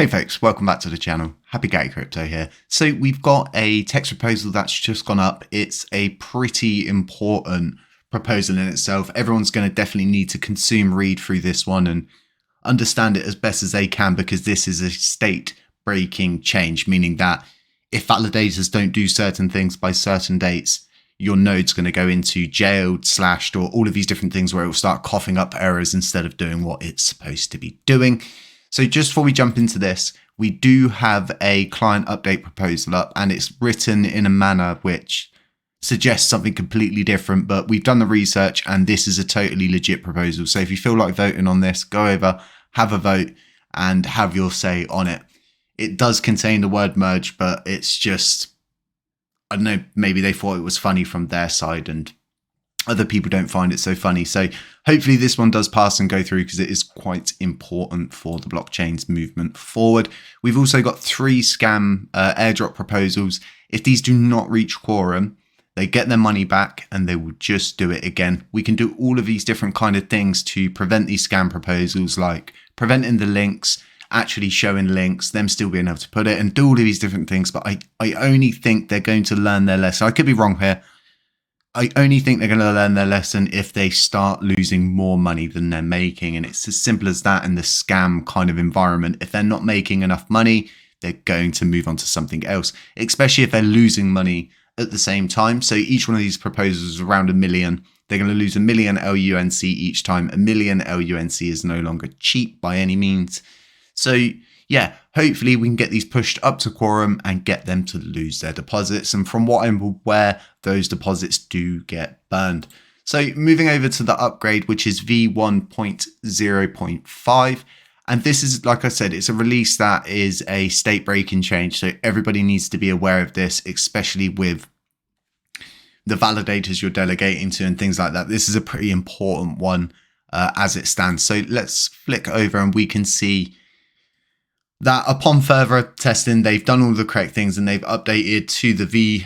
Hey folks, welcome back to the channel. Happy Gatty Crypto here. So we've got a text proposal that's just gone up. It's a pretty important proposal in itself. Everyone's going to definitely need to read through this one and understand it as best as they can, because this is a state-breaking change, meaning that if validators don't do certain things by certain dates, your node's going to go into jailed, slashed, or all of these different things where it will start coughing up errors instead of doing what it's supposed to be doing. So just before we jump into this, we do have a client update proposal up, and it's written in a manner which suggests something completely different, but we've done the research and this is a totally legit proposal. So if you feel like voting on this, go over, have a vote and have your say on it. It does contain the word merge, but it's just, I don't know, maybe they thought it was funny from their side and other people don't find it so funny. So hopefully this one does pass and go through, because it is quite important for the blockchain's movement forward. We've also got 3 scam airdrop proposals. If these do not reach quorum, they get their money back and they will just do it again. We can do all of these different kind of things to prevent these scam proposals, like preventing the links, actually showing links, them still being able to put it, and do all of these different things. But I only think they're going to learn their lesson. I could be wrong here. I only think they're going to learn their lesson if they start losing more money than they're making. And it's as simple as that in the scam kind of environment. If they're not making enough money, they're going to move on to something else, especially if they're losing money at the same time. So each one of these proposals is around 1 million. They're going to lose 1 million LUNC each time. 1 million LUNC is no longer cheap by any means. So yeah, hopefully we can get these pushed up to quorum and get them to lose their deposits. And from what I'm aware, those deposits do get burned. So moving over to the upgrade, which is v1.0.5. And this is, like I said, it's a release that is a state breaking change. So everybody needs to be aware of this, especially with the validators you're delegating to and things like that. This is a pretty important one as it stands. So let's flick over and we can see that upon further testing, they've done all the correct things and they've updated to the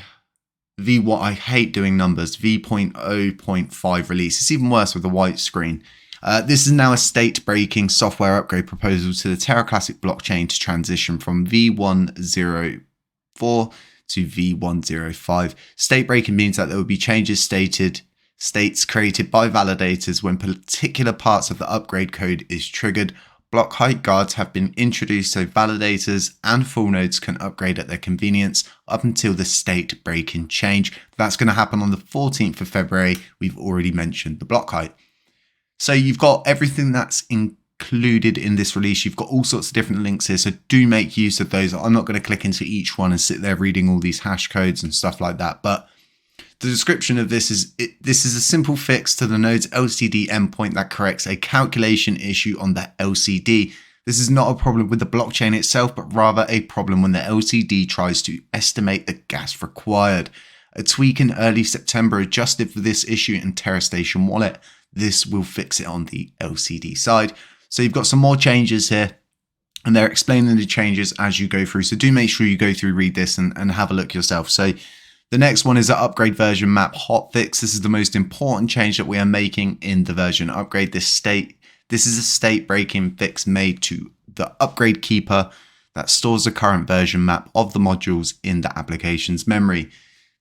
what I hate doing numbers, v.0.5 release. It's even worse with the white screen. This is now a state-breaking software upgrade proposal to the Terra Classic blockchain to transition from v1.0.4 to v1.0.5. State-breaking means that there will be changes states created by validators when particular parts of the upgrade code is triggered. Block height guards have been introduced so validators and full nodes can upgrade at their convenience up until the state breaking change. That's going to happen on the 14th of February. We've already mentioned the block height. So you've got everything that's included in this release. You've got all sorts of different links here, so do make use of those. I'm not going to click into each one and sit there reading all these hash codes and stuff like that, but the description of this is, this is a simple fix to the node's LCD endpoint that corrects a calculation issue on the LCD. This is not a problem with the blockchain itself, but rather a problem when the LCD tries to estimate the gas required. A tweak in early September adjusted for this issue in Terra Station wallet. This will fix it on the LCD side. So you've got some more changes here, and they're explaining the changes as you go through. So do make sure you go through, read this and have a look yourself. So the next one is an upgrade version map hotfix. This is the most important change that we are making in the version upgrade. This is a state breaking fix made to the upgrade keeper that stores the current version map of the modules in the application's memory.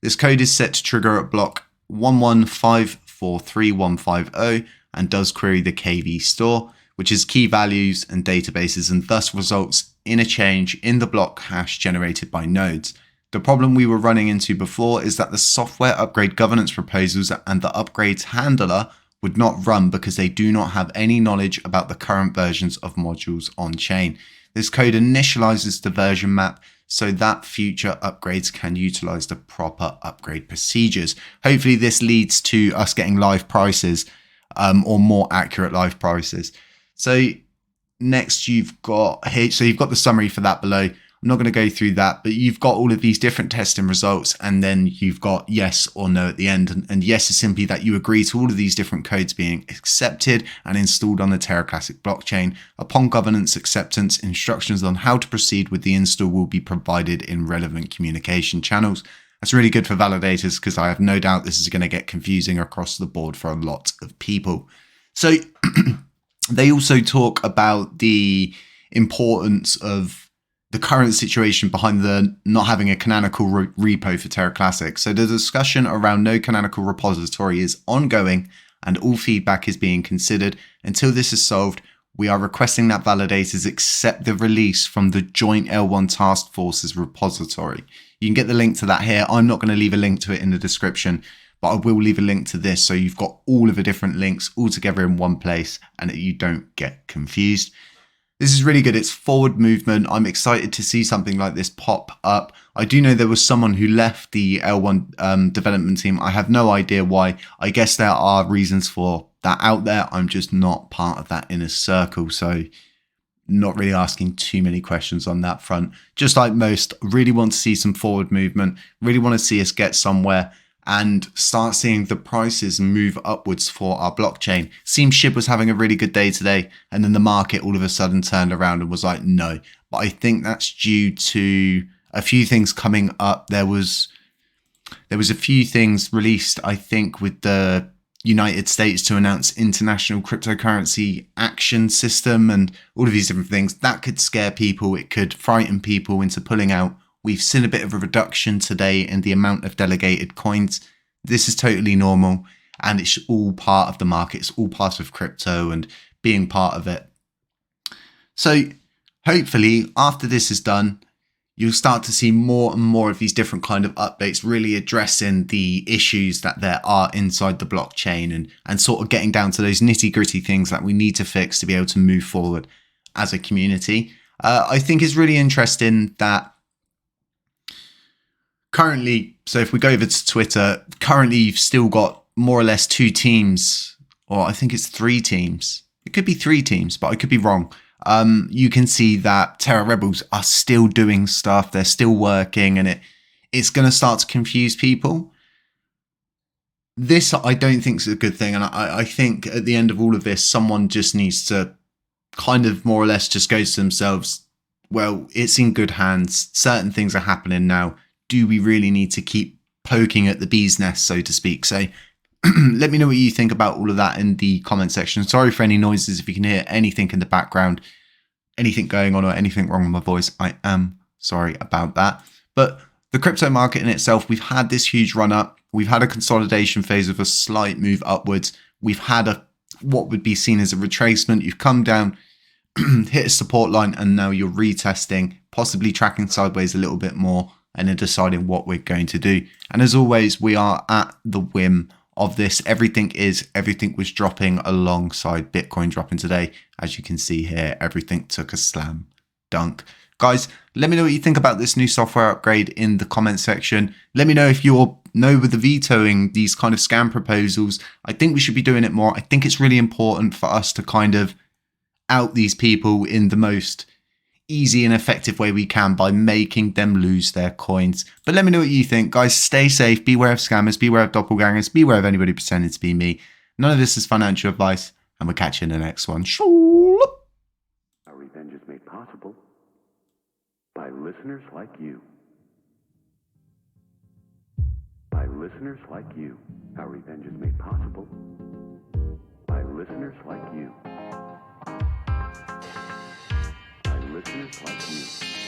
This code is set to trigger at block 11543.150 and does query the KV store, which is key values and databases, and thus results in a change in the block hash generated by nodes. The problem we were running into before is that the software upgrade governance proposals and the upgrades handler would not run because they do not have any knowledge about the current versions of modules on chain. This code initializes the version map so that future upgrades can utilize the proper upgrade procedures. Hopefully this leads to us getting live prices or more accurate live prices. So next you've got here, so you've got the summary for that below. I'm not going to go through that, but you've got all of these different testing results, and then you've got yes or no at the end. And yes is simply that you agree to all of these different codes being accepted and installed on the Terra Classic blockchain. Upon governance acceptance, instructions on how to proceed with the install will be provided in relevant communication channels. That's really good for validators, because I have no doubt this is going to get confusing across the board for a lot of people. So they also talk about the importance of the current situation behind the not having a canonical repo for Terra Classic. So the discussion around no canonical repository is ongoing and all feedback is being considered. Until this is solved, we are requesting that validators accept the release from the joint L1 task force's repository. You can get the link to that here. I'm not going to leave a link to it in the description, but I will leave a link to this so you've got all of the different links all together in one place and that you don't get confused. This is really good. It's forward movement. I'm excited to see something like this pop up. I do know there was someone who left the L1 development team. I have no idea why. I guess there are reasons for that out there. I'm just not part of that inner circle. So not really asking too many questions on that front. Just like most, really want to see some forward movement. Really want to see us get somewhere and start seeing the prices move upwards for our blockchain. Seems SHIB was having a really good day today, and then the market all of a sudden turned around and was like, no. But I think that's due to a few things coming up. There was a few things released, I think, with the United States to announce international cryptocurrency action system and all of these different things. That could scare people. It could frighten people into pulling out. We've seen a bit of a reduction today in the amount of delegated coins. This is totally normal and it's all part of the market. It's all part of crypto and being part of it. So hopefully after this is done, you'll start to see more and more of these different kind of updates really addressing the issues that there are inside the blockchain and sort of getting down to those nitty gritty things that we need to fix to be able to move forward as a community. I think it's really interesting that currently, so if we go over to Twitter, currently you've still got more or less 2 teams, or I think it's 3 teams. It could be 3 teams, but I could be wrong. You can see that Terra Rebels are still doing stuff. They're still working and it's going to start to confuse people. This, I don't think is a good thing. And I think at the end of all of this, someone just needs to kind of more or less just go to themselves, well, it's in good hands. Certain things are happening now. Do we really need to keep poking at the bee's nest, so to speak? So let me know what you think about all of that in the comment section. Sorry for any noises. If you can hear anything in the background, anything going on or anything wrong with my voice, I am sorry about that. But the crypto market in itself, we've had this huge run up. We've had a consolidation phase of a slight move upwards. We've had what would be seen as a retracement. You've come down, hit a support line, and now you're retesting, possibly tracking sideways a little bit more, and then deciding what we're going to do. And as always, we are at the whim of this. Everything was dropping alongside Bitcoin dropping today. As you can see here, everything took a slam dunk. Guys, let me know what you think about this new software upgrade in the comment section. Let me know if you're with the vetoing these kind of scam proposals. I think we should be doing it more. I think it's really important for us to kind of out these people in the most easy and effective way we can by making them lose their coins. But let me know what you think. Guys, stay safe. Beware of scammers. Beware of doppelgangers. Beware of anybody pretending to be me. None of this is financial advice. And we'll catch you in the next one. Our revenge is made possible by listeners like you. By listeners like you. Our revenge is made possible by listeners like you. By listeners like you.